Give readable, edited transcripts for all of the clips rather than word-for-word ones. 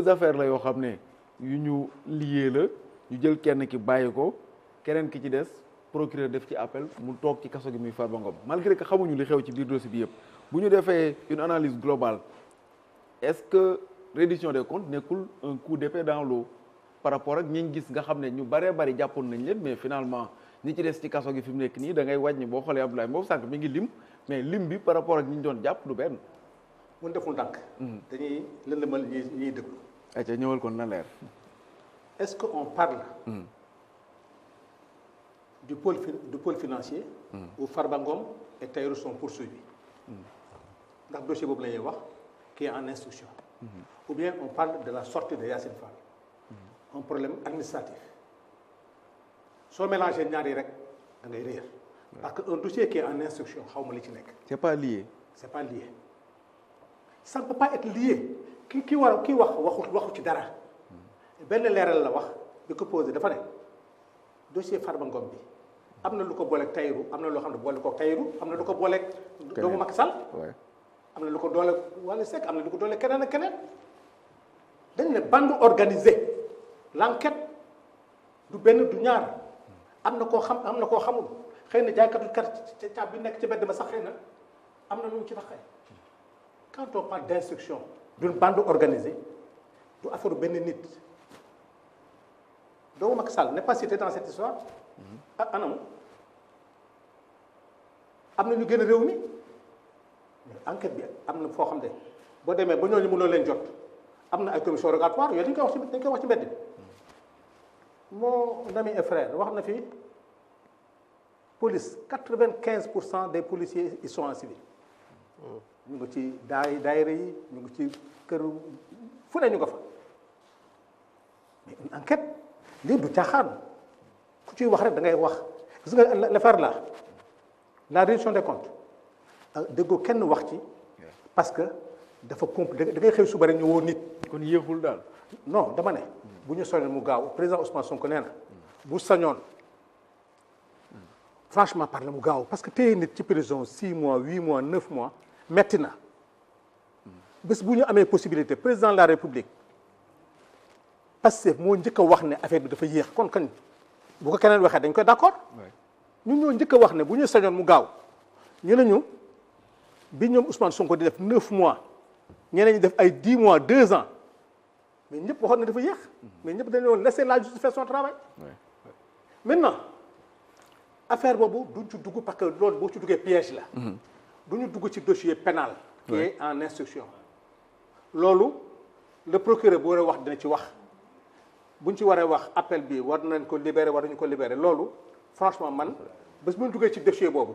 2 affaires la yoo xam ne yu ñu lié la ñu jël kenn ki bàyyi ko keneen ki ci des procureur def ci appel mu toog ci kaso gi muy Farba Ngom malgré que xamuñu li xew ci biir dossier bi yëpp bu ñu defee une analyse globale est-ce que reddition des comptes nekkul un coup d'épée dans l'eau par rapport ak ñi gis nga xam ne ñu baree bari jàppoon nañ leen mais finalement ñi ci des ci kaso gi fi mu nekk nii da ngay wàññi boo xoolee Abdoulaye Mbow sànq mi ngi lim mais lim bi par rapport ak ñi ñu doon jàpp du benn. mun deful ndànk. dañuy lëndëmal ñuy déglu. ayca ñëwal kon na leer. est-ce que on parle. du pôle financier. où Farba Ngom et Tahirou sont poursuivis. ndax dossier boobu la ñuy wax qui est en instruction. ou bien on parle de la sortie de Yacine Fall. un problème administratif. soo mélangé ñaar yi rek da ngay réer. parce que un dossier qui est en instruction xaw ma li ci nekk. c'est pas lié. c'est pas lié. ça ne peut pas être lié kii waxu ci dara. benn leeral la wax di ko posé dafa ne dossier Farba Ngom bi am na lu ko booleeg Tahirou am na loo xam ne boole ko Tahirou am na lu ko booleeg doomu Macky Sall. am na lu ko doole Wally Seck am na lu ko doole keneen ak keneen. dañ ne bande organisée l'enquête du benn du ñaar am na koo xam am na koo xamul xëy na jaaykatu caab bi nekk ci mbedd ma sax xëy na am na lu mu ci taxay. quand on parle d'instruction d'une bande organisée du affaire benn nit doomu Macky Sall n'est pas cité dans cette histoire anam am na ñu gën a réew mi enquête bi am na foo xam ne boo demee ba ñooñu mënoo leen jot am na ay commission rogatoire yooyu dañ koy wax ci mbedd bi mon ami et frère wax na fi police 95% des policiers ils sont en civil ñu ngi ci daayira yi ñu ngi ci kër fu ne ñu ko fa mais une enquête lii du caaxaan ku ciy wax rek da ngay wax gis nga l'affaire là la reddition des comptes déggoo kenn wax ci parce que dafa compliqué da ngay xëy suba rek ñu woo nit. kon yéexul daal. non dama ne bu ñu sañoon mu gaaw président Ousmane Sonko nee na bu sañoon franchement parler mu gaaw parce que téye nit ci prison 6 mois 8 mois 9 mois metti na bés bu ñu amee possibilité président de la république parce que moo njëkk a wax ne affaire bi dafa yéex kon kañ bu ko keneen waxee dañ koy d'accord ñun ñoo njëkk a wax ne bu ñu sañoon mu gaaw ñu ne ñu bi ñoom Ousmane Sonko di def 9 mois ñeneen ñi def ay 10 mois 2 ans mais ñëpp waxoon ne dafa yéex mais ñëpp dañu woon laisser la justice faire son travail. maintenant affaire boobu duñ ci dugg parce que loolu boo ci duggee piège la. du ñu dugg ci dossier pénal qui est en instruction. loolu le procureur bu war a wax dina ci wax buñ ci waree wax appel bi war nañ ko libérer war nañu ko libérer loolu franchement man bés bu ñu duggee ci dossier boobu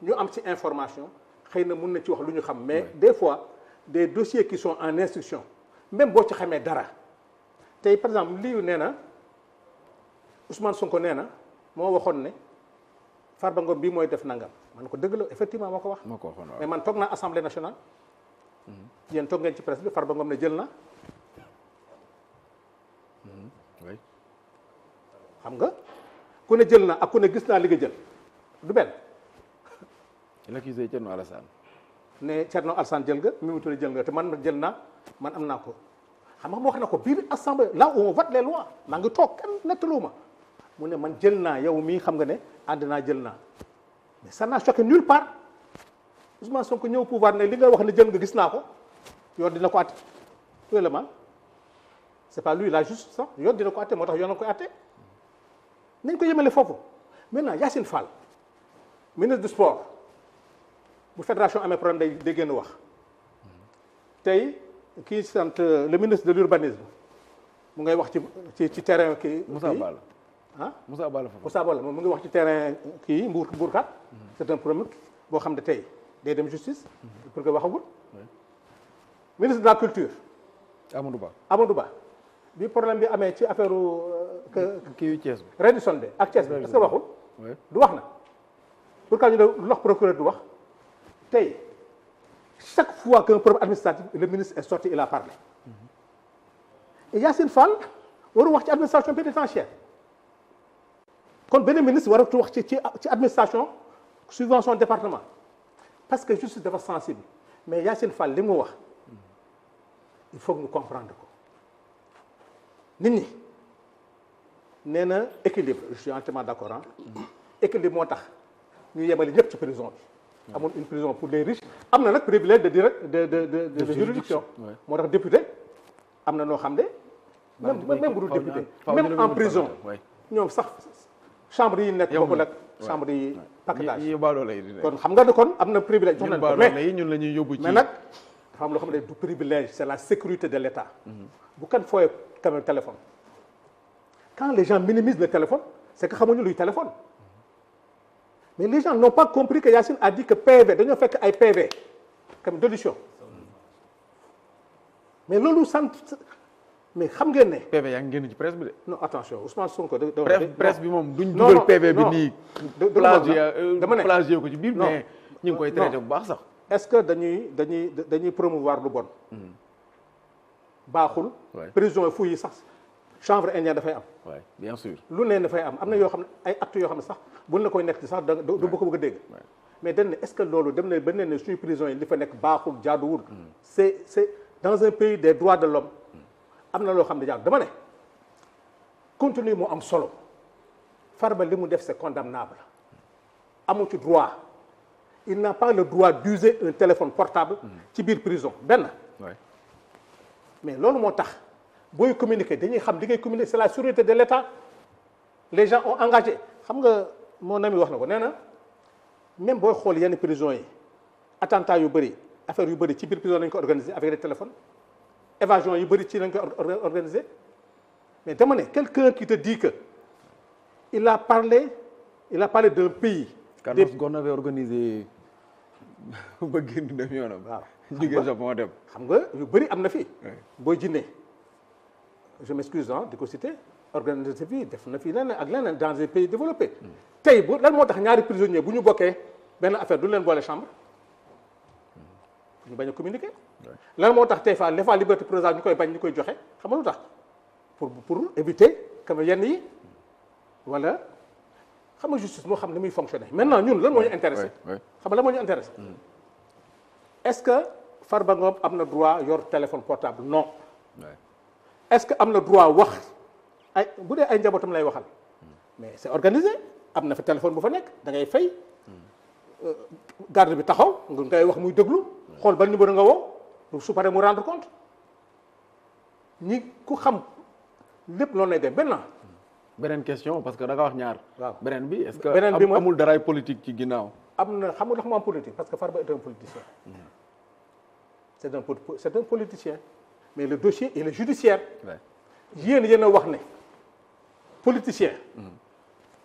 ñu am ci information xëy na mun na ci wax lu ñu xam mais des fois des dossiers qui sont en instruction même boo ci xamee dara tey par exemple lii nee na Ousmane Sonko nee na moo waxoon ne Farba Ngom bii mooy def nangam man ko dëgg la effectivement moo ko wax. moo ko waxoon waaw mais man toog naa assemblée nationale. yéen toog ngeen ci presse bi Farba Ngom ne jël na. oui. xam nga ku ne jël na ak ku ne gis naa li nga jël du benn. l'accusé Thierno Alassane. ne Thierno Alassane jël nga Mimi Touré jël nga te man jël naa man am naa ko xam nga mu wax na ko biir assemblée là où on vote les lois maa ngi toog kenn nettaluuma mu ne man jël naa yow mii xam nga ne ànd naa jël naa mais ça n'a choqué nulle part Ousmane Sonko ñëw pouvoir ne li nga wax ne jël nga gis naa ko yoon dina ko àtte réellement c'est pas lui la justice sax yoon dina ko àtte moo tax yoon na koy àtte nañ ko yemale foofu maintenant Yacine Fall ministre du sport bu fédération amee problème day génn wax tey kii sant le ministre de l'urbanisme mu ngay wax ci terrain kii Moussa Balla ah Moussa Balla Moussa Balla mu ngi wax ci terrain kii Mbourkat c'est un problème boo xam ne tey day dem justice pour que waxagul ministre de la culture Amadou Ba bi problème bi amee ci affaire kii yu Thiès bi Radisson bi ak Thiès bi est-ce que waxul du wax na pourquoi ñu ne lox procureur du wax tey chaque fois qu'un problème administratif le ministre est sorti il a parlé et Yacine Fall waru wax ci administration pénitentiaire kon benn ministre waratu wax ci administration suivant son département parce que justice dafa sensible mais Yacine Fall li mu wax il faut que ñu comprendre ko nit ñi nee na équilibre je suis entièrement d'accord équilibre moo tax ñu yemale ñëpp ci prison bi. amul une prison pour les riches am na nag privilège de juridiction. moo tax député am na noo xam ne. même bu dul député même en prison ñoom sax chambre yi nekk bokkul ak chambre yi paquetage kon xam nga ne kon am na privilège jox nañ ko mais ñun la ñuy yóbbu ci mais nag dafa am loo xam ne du privilège c'est la sécurité de l'État bu kan fooyee quand même téléphone quand les gens minimisent le téléphone c'est que xamuñu luy téléphone mais les gens n'ont pas compris que Yacine a dit que PV dañoo fekk ay PV comme d'audition mais loolu sant mais xam ngeen ne. PV yaa ngi génn ci presse bi de. non attention Ousmane Sonko. presse bi moom duñ dugal PV bi nii. dama ne plagié ko ci biir mais ñu ngi koy traité bu baax sax. est-ce que dañuy promouvoir lu bon. baaxul. prison yi fouilles yi sax chambre indienne dafay am. oui bien sûr. lu ne dafay am na yoo xam ne ay actes yoo xam ne sax buñ la koy nekk sax du ko bëgg a dégg. mais dañ ne est-ce que loolu dem na ba ne suñu prison yi li fa nekk baaxul jaaduwul. c'est dans un pays des droits de l'homme am na loo xam ne jaadu dama ne contenu moo am solo Farba li mu def c'est condamnable amu ci droit il n'a pas le droit d'user un téléphone portable ci biir prison benn mais loolu moo tax booy communiquer dañuy xam li ngay communiquer c'est la sûreté de l'État les gens ont engagé xam nga mon ami wax na ko nee na même booy xool yenn prison yi attentat yu bëri affaire yu bëri ci biir prison lañu ko organiser avec des téléphones évasion yu bëri ci lañ ko organiser mais dama ne quelqu'un qui te dit que il a parlé d'un pays. Carlos Ghosn avait organisé ba génn dem yoonam. waaw jóge Japon dem. xam nga yu bëri am na fi. booy jinne je m'excuse di ko citer organisé fii def na fii leneen ak leneen dans des pays développés. tey bu lan moo tax ñaari prisonniers bu ñu bokkee benn affaire du leen boole chambre ñu bañ a communiquer. lan moo tax des fois liberté provisoire ñu koy bañ ñu koy joxe xam nga lu tax pour éviter comme yenn yi wala xam nga justice moo xam ne muy fonctionner maintenant ñun lan moo ñu intéressé. xam nga lan moo ñu intéressé. est-ce que Farba Ngom am na droit yor téléphone portable non. est-ce que am na droit wax ay bu dee ay njabootam lay waxal mais c'est organisé am na fa téléphone bu fa nekk da ngay fay garde bi taxaw nga ngay wax muy déglu xool ban numéro nga woo su paree mu rendre compte ñi ku xam lépp loolu lay dem maintenant. beneen question parce que da nga wax ñaar. waaw beneen bi est-ce que amul daraay politique ci ginnaaw. am na xam nga dafa mu am politique parce que Farba est un politicien. c'est un politicien mais le dossier il est judiciaire. yéen a wax ne politicien.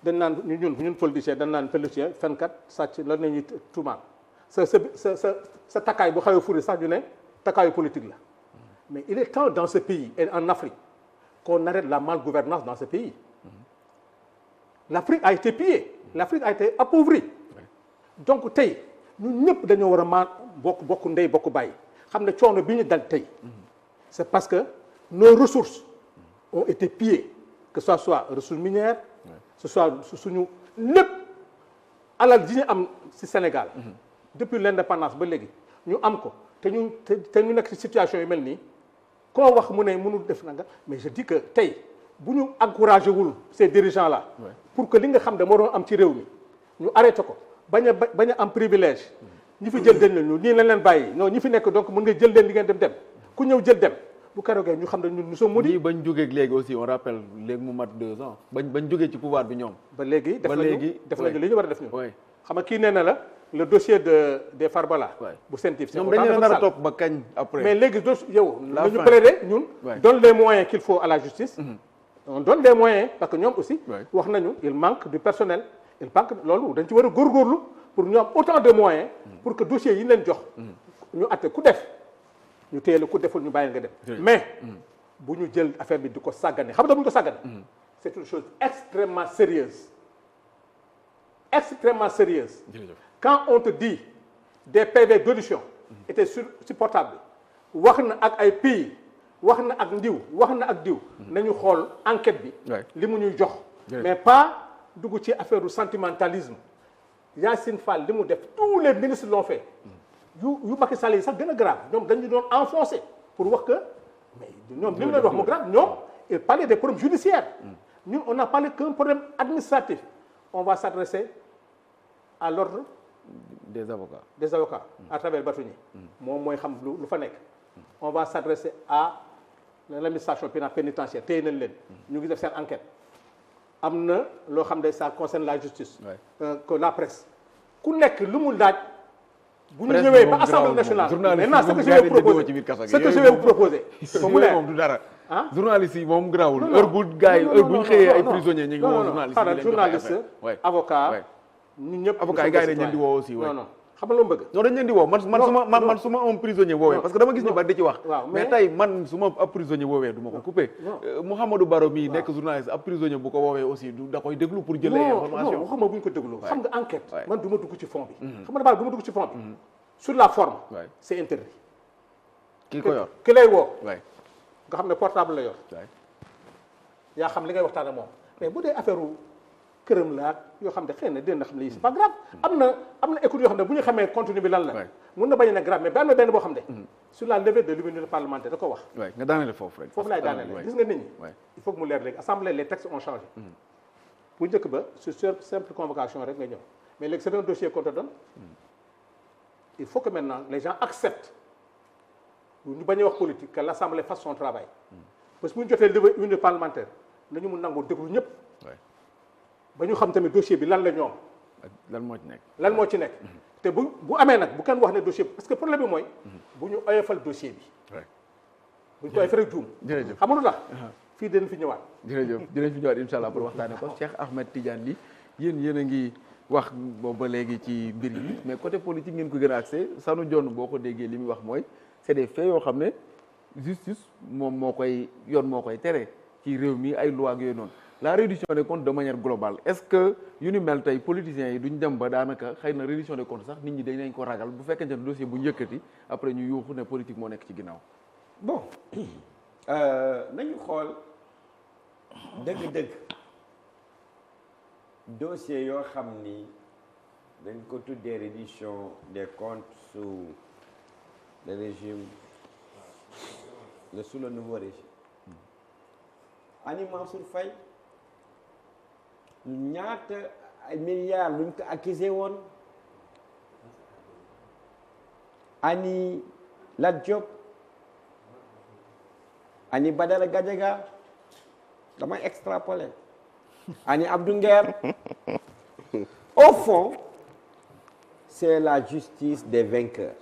dañ naan ñun politicien dañ naan politicien fenkat sàcc lan la ñuy tuumaal sa takkaay bu xawee furi sax ñu ne takkaayu politique la mais il est temps dans ce pays et en Afrique qu'on arrête la malgouvernance dans ce pays. L'Afrique a été pillée l'Afrique a été appauvrie donc tey ñun ñëpp dañoo war a bokk ndey bokk bàyyi xam ne coono bi ñu dal tey c'est parce que nos ressources ont été pillées que ce soit ressources minières ce soit suñu lépp alal ji ñu am ci Sénégal depuis l'indépendance ba léegi ñu am ko te ñu nekk ci situation yu mel nii koo wax mu ne mënul def nanga mais je dis que tey bu ñu encouragé wul ces dirigeants là pour que li nga xam ne moo doon am ci réew mi ñu arrêté ko bañ a am privilège ñi fi jël den ñu nii lañ leen bàyyi non ñi fi nekk donc mën nga jël leen li ngeen dem ku ñëw jël dem bu keroogee ñu xam ne ñun nous sommes maudits. bañ jógee léegi aussi on rappelle léegi mu mat 2 ans bañ jógee ci pouvoir bi ñoom. ba léegi def nañu li ñu war a def ñun. xam nga kii nee na la le dossier des Farba là. bu CENTIF ñoom dañu nar a topp ba kañ après. mais léegi yow. la ñu plaider ñun. donne les moyens qu'il faut à la justice. on donne les moyens parce que ñoom aussi. wax nañu il manque du personnel. il manque loolu dañ ci war a góorgóorlu pour ñu am autant de moyens. pour que dossiers yi ñu leen jox. ñu atte ku def. ñu téye la ku deful ñu bàyyi nga dem mais bu ñu jël affaire bi di ko sàggane xam nga bu ñu ko sàggane c'est une chose extrêmement sérieuse quand on te dit des PV d'audition étaient sur portable wax na ak ay pays wax na ak ndiw wax na ak diw nañu xool enquête bi li mu ñuy jox mais pas dugg ci affaire du sentimentalisme Yacine Fall li mu def tous les ministres l'ont fait yu Macky Sall yi sax gën a grave ñoom dañu doon enfoncer pour wax que ñoom li mu leen wax mu grave ñoom il parlait des problèmes judiciaires ñun on n'a parlé qu'un problème administratif on va s'adresser à l'ordre des avocats à travers Batouni moom mooy xam lu fa nekk on va s'adresser à l'administration pénitentiaire téye nañ leen ñu ngi def seen enquête am na loo xam ne ça concerne la justice que la presse ku nekk lu mu laaj bu ñu ñëwee ba assemblée nationale maintenant ce que je vais vous proposer fa mu moom du dara journaliste yi moom grawul heure bu gars yi heure bu ñu xëyee ay prisonniers ñu ngi woo journaliste avocat ñun ñëpp avocat yi gars yi dañ leen di woo aussi non xam nga lu mu bëgg non dañ leen di woo man su ma un prisonnier woowee parce que dama gis ñu bari di ci wax mais tey man su ma ab prisonnier woowee du ma ko coupé Mouhamadou Baro mii nekk journaliste ab prisonnier bu ko woowee aussi da koy déglu pour jëlee information non xam nga bu ñu ko déglu xam nga enquête man du ma dugg ci fond bi xam nga damaa du ma dugg ci fond bi sur la forme c'est interdit ki ko yor ki lay woo nga xam ne portable la yor yaa xam li ngay waxtaan ak moom mais bu dee affaire këram la yoo xam ne xëy na dina xam ne c'est pas grave am na écoute yoo xam ne bu ñu xamee contenu bi lan la mun na bañ a ne grave mais ba am na benn boo xam ne sur la levée de l'immunité parlementaire da ko wax nga daanele foofu rek foofu laay daanele gis nga nit ñi il faut que mu leer léegi assemblée les textes ont changé bu njëkk ba sur simple convocation rek nga ñëw mais léegi c'est un dossier qu'on te donne il faut que maintenant les gens acceptent ñu bañ a wax politique que l'assemblée fasse son travail parce que bu ñu jotee levée l'immunité parlementaire nañu mun nangoo déglu ñëpp ba ñu xam tamit dossier bi lan la ñoom. lan moo ci nekk. lan moo ci nekk te bu amee nag bu kenn wax ne dossier bi parce que problème bi mooy. bu ñu oyofal dossier bi. bu ñu ko oyofal rek juum. jërëjëf xam nga lu tax fii dinañ fi ñëwaat. jërëjëf dinañ fi ñëwaat incha allah pour waxtaanee ko Cheikh Ahmed Tidiane Ly yéen a ngi wax boobu ba léegi ci mbir yi mais côté politique ngeen ko gën a accès Sanu Dione boo ko déggee li muy wax mooy c'est des faits yoo xam ne justice moom moo koy yoon moo koy tere ci réew mi ay loi ak yooyu noonu. la reddition des comptes de manière globale est-ce que yu ni mel tey politiciens yi duñ dem ba daanaka xëy na reddition des comptes sax nit ñi dañ nañ ko ragal bu fekkente ne dossier bu njëkkati après ñu yuuxu ne politique moo nekk ci ginnaaw. bon nañu xool dëgg-dëgg dossier yoo xam ni dañ ko tuddee reddition des comptes sous le régime sous le nouveau régime ani Mansour Faye ñaata ay milliards luñ ko accusé woon ani Lat Diop ani Badara Gadiaga damay extrapoler ani Abdou Nguer au fond c'est la justice des vainqueurs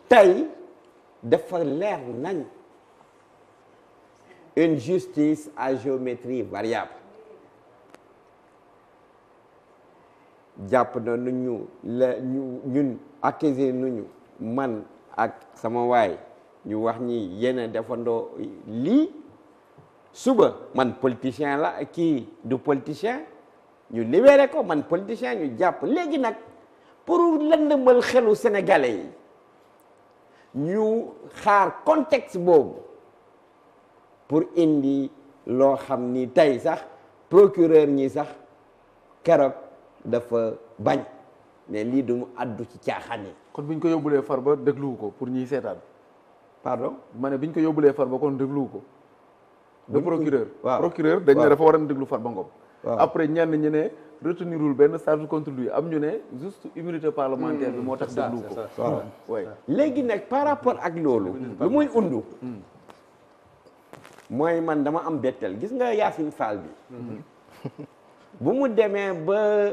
tey dafa leer nañ une justice à géométrie variable jàpp na ñun accusé nuñu man ak sama waay ñu wax ñi yéen defandoo lii suba man politicien la kii du politicien ñu libéré ko man politicien ñu jàpp léegi nag pour lëndëmal xelu sénégalais yi ñu xaar contexte boobu pour indi loo xam ni tey sax procureur ñi sax keroog dafa bañ mais lii du mu addu ci caaxaan yi. kon bi ñu ko yóbbulee Farba dégluwu ko pour ñiy seetaan. pardon ma ne bi ñu ko yóbbulee Farba kon dégluwu ko. le procureur. waaw procureur dañ ne dafa war a déglu Farba Ngom. waaw après ñenn ñi ne retenirul benn charge contre lui am ñu ne juste immunité parlementaire bi moo tax dégluwu ko. waaw léegi nag par rapport ak loolu. lu muy undu. mooy man dama am bettel gis nga Yacine Fall bi. bu mu demee ba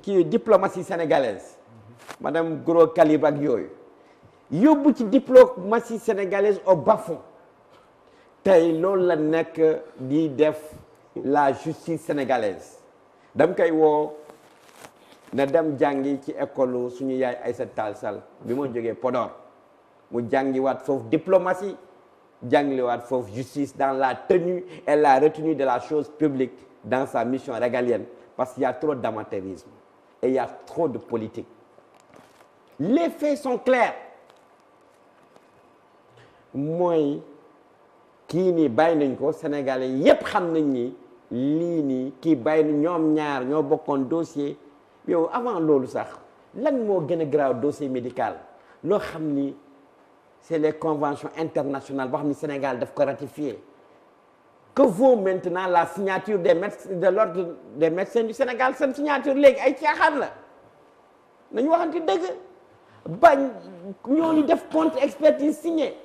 kii diplomatie sénégalaise. madame Gros Calibre ak yooyu. yóbbu ci diplomatie sénégalaise au bas-fond. tey loolu la nekk di def la justice sénégalaise. dam koy woo na dem jàngi ci école suñu yaay Aïssata Tall Sall bi ma jógee Podor. mu jàngiwaat foofu diplomatie. jàngalewaat foofu justice dans la tenue et la retenue de la chose publique dans sa mission régalienne parce qu'il y a trop d'amateurisme et il y a trop de politique. Les faits sont clairs mooy kii nii bàyyi nañ ko Sénégalais yépp xam nañ ni lii nii kii bàyyi na ñoom ñaar ñoo bokkoon dossier yow avant loolu sax lan moo gën a grave dossier médical loo xam ni c'est les conventions internationales boo xam ne Sénégal daf ko ratifié. Que vaut maintenant la signature des médecins de l'ordre des médecins du Sénégal seen signature léegi ay caaxaan la nañu waxante dëgg bañ ñooñu def contre expertise signé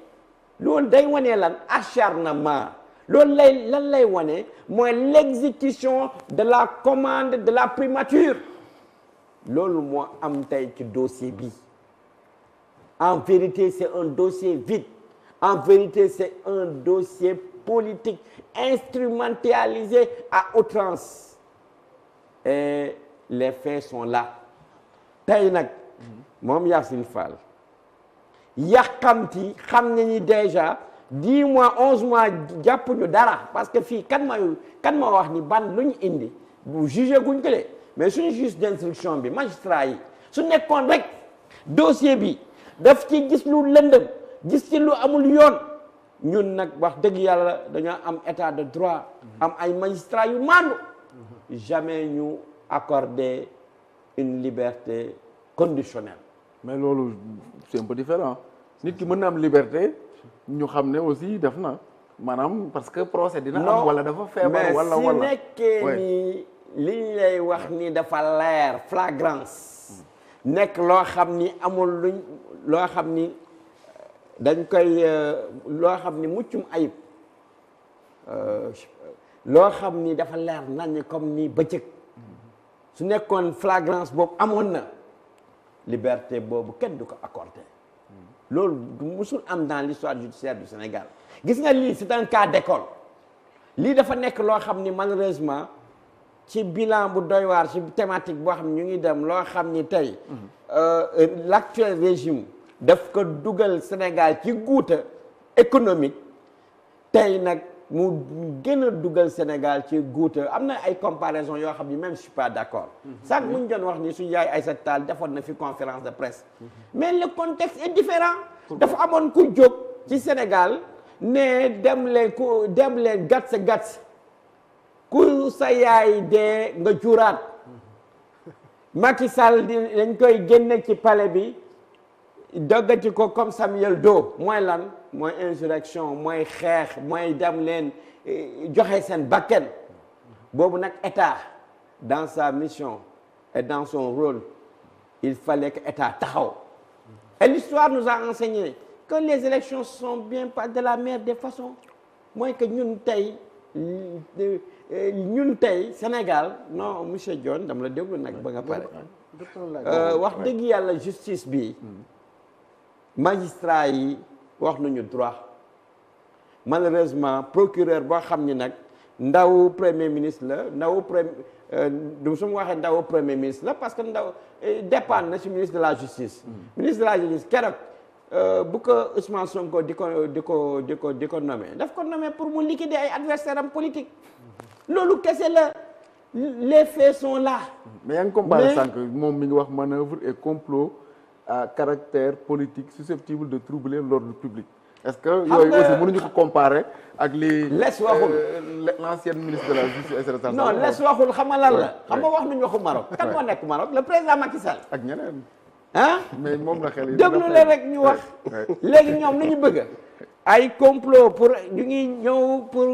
loolu day wane lan acharnement loolu lan lay wane mooy l'exécution de la commande de la primature loolu moo am tey ci dossier bi en vérité c'est un dossier vide en vérité c'est un dossier politique instrumentalisé à outrance et les faits sont là tey nag moom Yacine Fall yàqamti xam nañu déjà 10 mois 11 mois jàppuñu dara parce que fii kan ma wax ni ban lu ñu indi bu jugé guñ ko de mais suñu juge d'instruction bi magistrat yi su nekkoon rek dossier bi daf ci gis lu lëndëm gis ci lu amul yoon ñun nag wax dëgg yàlla dañoo am état de droit am ay magistrats yu maandu jamais ñu accorder une liberté conditionnelle. mais loolu c'est un peu différent nit ki mën na am liberté ñu xam ne aussi def na maanaam parce que procès dina am wala dafa feebar wala mais si nekkee ni li ñu lay wax ni dafa leer flagrance nekk loo xam ni amul luñ loo xam ni dañ koy loo xam ni muccum ayib loo xam ni dafa leer nañ comme ni bëccëg su nekkoon flagrance boobu amoon na liberté boobu kenn du ko accordé loolu musul am dans l'histoire judiciaire du Sénégal gis nga lii c'est un cas d'école lii dafa nekk loo xam ni malheureusement ci bilan bu doy waar ci thématique boo xam ni ñu ngi dem loo xam ni tey l'actuel régime daf ko dugal Sénégal ci guuta économique tey nag mu gën a dugal Sénégal ci guuta am na ay comparaison yoo xam ni même je suis pas d'accord sax mu ñu doon wax ni suñu yaay Aïssata Tall defoon na fi conférence de presse mais le contexte est différent dafa amoon ku jóg ci Sénégal ne dem leen gats ku sa yaay dee nga juraat Macky Sall dañ koy génne ci palais bi doggati ko comme Samuel Doe mooy lan mooy insurrection mooy xeex mooy dem leen joxe seen bakken boobu nag état dans sa mission et dans son rôle il fallait que état taxaw et l'histoire nous a enseigné que les élections sont bien pas de la meilleure des façons mooy que ñun tey Sénégal non monsieur Dione dama la déglu nag ba nga pare wax dëgg yàlla justice bi magistrat yi wax nañu droit malheureusement procureur boo xam ni nag ndaw premier ministre la ndaw su ma waxee ndaw premier ministre la parce que ndaw dépend na ci ministre de la justice ministre de la justice keroog bu ko Ousmane Sonko di ko nommé daf ko nommé pour mu liquider ay adversaires am politique loolu kese la les faits sont là mais yaa ngi comparé sànq moom mi ngi wax manœuvre et complot à caractère politique susceptible de troubler l'ordre public est-ce que yooyu aussi mënuñu ko comparer ak les l'ancienne ministre de la justice et cetera non les waxul xam nga lan la xam nga wax nañu waxu Maroc kan moo nekk Maroc le président Macky Sall ak ñeneen mais moom la xel yi déglu leen rek ñu wax léegi ñoom lu ñu bëgg ay complot pour ñu ngi ñëw pour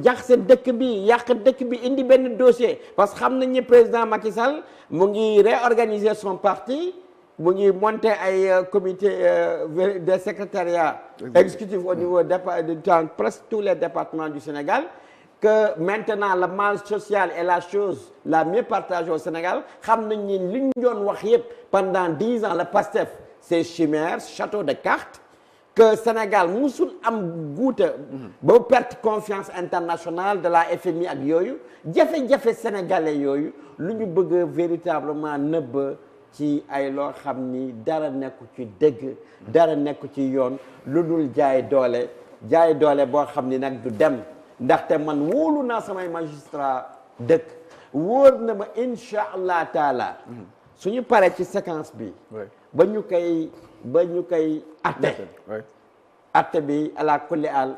jaxase dëkk bi yàq dëkk bi indi benn dossier parce que xam nañ ni président Macky Sall mu ngi réorganiser son parti mu ngi monter ay comité de secrétariat exécutif au niveau dans presque tous les départements du Sénégal que maintenant le mal social est la chose la mieux partagée au Sénégal xam nañ ni li ñu doon wax yëpp pendant 10 ans le PASTEF c'est chimère château de cartes que Sénégal musul am guuta ba perte confiance internationale de la FMI ak yooyu jafe-jafe sénégalais yooyu lu ñu bëgg véritablement nëbb ci ay loo xam ni dara nekku ci dëgg dara nekku ci yoon lu dul jaay doole boo xam ni nag du dem ndaxte man wóolu naa samay magistrat dëkk wóor na ma incha allah taala suñu paree ci séquence bi ba ñu koy atte bi ala kulli al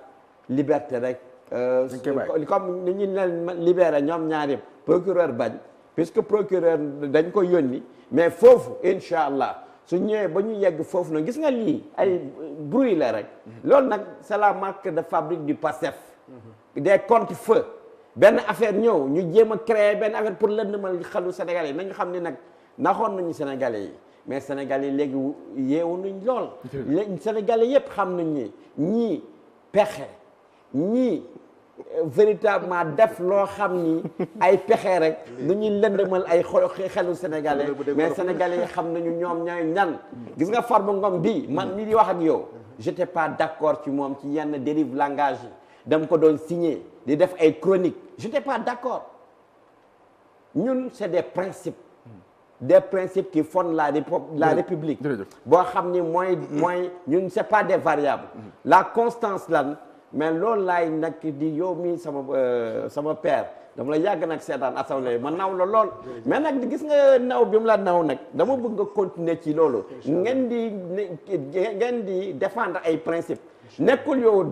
liberté rek comme ni ñu leen libéré ñoom ñaar yëpp procureur bañ puisque procureur dañ ko yónni mais foofu incha allah su ñëwee ba ñu yegg foofu nag gis nga lii ay bruit la rek loolu nag c'est la marque de fabrique du Pastef des contre-feux benn affaire ñëw ñu jéem a créer benn affaire pour lëndëmal xelu Sénégalais yi nañu xam ni nag naxoon nañu Sénégalais yi mais Sénégalais yi léegi yeewu nañ lool léegi Sénégalais yépp xam nañ ni ñii pexe ñii véritablement def loo xam ni ay pexe rek nu ñuy lëndëmal ay xelu Sénégalais mais Sénégalais yi xam nañu ñoom ñooy ñan gis nga Farba Ngom bii man mi di wax ak yow j'étais pas d'accord ci moom ci yenn dérive langage yi dama ko doon signer di def ay chronique j'étais pas d'accord ñun c'est des principes qui fondent la République boo xam ni mooy ñun c'est pas des variables la constance lan mais loolu laay nag di yow mi sama père dama la yàgg nag seetaan assemblée ma naw la lool mais nag gis nga naw bi mu la naw nag dama bëgg nga continuer ci loolu ngeen di défendre ay principes nekkul yow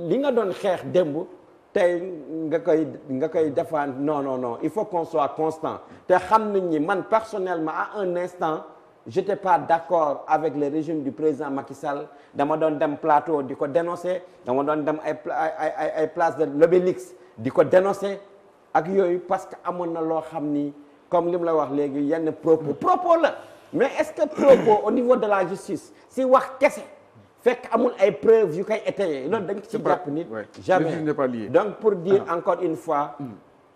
li nga doon xeex démb tey nga koy défendre non il faut qu'on soit constant te xam nañ ni man personnellement à un instant j'étais pas d'accord avec le régime du président Macky Sall dama doon dem plateau di ko dénoncer dama doon dem ay place de l'Obélisque di ko dénoncer ak yooyu parce que amoon na loo xam ni comme li mu la wax léegi yenn propos la mais est-ce que propos au niveau de la justice si wax kese fekk amul ay preuves yu koy étayer loolu dañ ci jàpp nit jamais donc pour dire encore une fois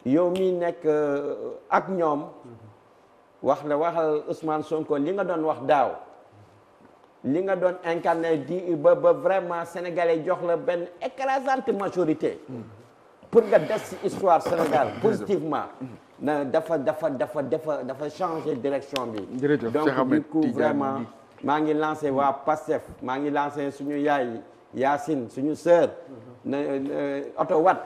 yow mi nekk ak ñoom waxal Ousmane Sonko li nga doon wax daaw li nga doon incarné di ba vraiment sénégalais jox la benn écrasante majorité pour nga des ci histoire Sénégal positivement na dafa changer direction bi donc du coup vraiment maa ngi lancé waa Pastef maa ngi lancé suñu yaay Yacine suñu sœur na oto wat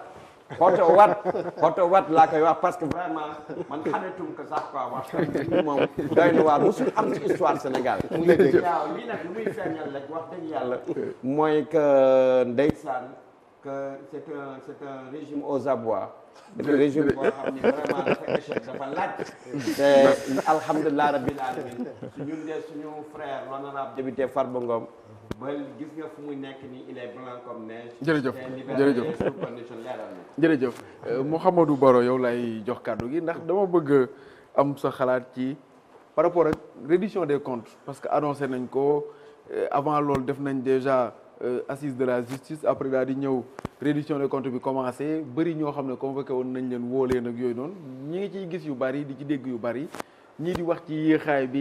laa koy wax parce que vraiment man xametum ko sax quoi wax moom doy na waar musul am ci histoire Sénégal waaw lii nag lu muy feeñal rek wax dëgg yàlla mooy que ndeysaan que c'est un régime aux abois régime boo xam ne vraiment dafa échec dafa laaj te alhamdulilah rabbil alamin suñu frère l'honorable député Farba Ngom ba gis nga fu mu nekk nii il est blanc comme neige. jërëjëf Mouhamadou Baro yow lay jox kàddu gi ndax dama bëgg am sa xalaat ci par rapport ak reddition des comptes parce que annoncé nañ ko avant loolu def nañ déjà assise de la justice après daal di ñëw reddition des comptes bi commencé bëri ñoo xam ne convoqué woon nañ leen woo leen ak yooyu noonu ñi ngi ciy gis yu bari di ci dégg yu bari ñii di wax ci yéexaay bi